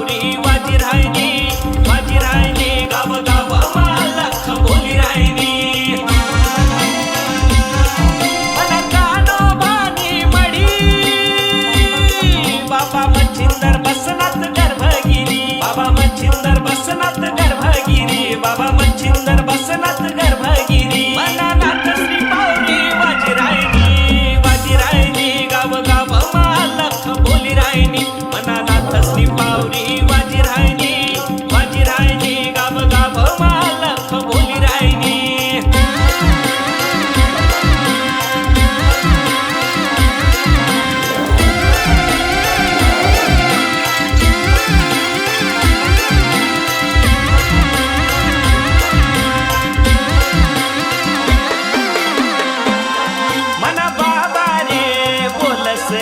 पावरी वाजी राहिली गाव गाव लख बोली राहिली मन कानोबानी मडी बाबा मच्छिंदर बसनात गर्भगिरी बाबा मच्छिंदर बसनात गर्भगिरी बाबा मच्छिंदर बसनात गर्भगिरी मनानाथ श्री पावरी वाजी राहिली गाव गाव लख बोली राहिली मनानाथ श्री पावरी वाजी राहिली गाव गाव लख बोली राहिली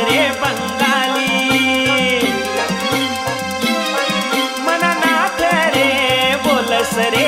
रे बंगाली मन नाथ रे बोलस रे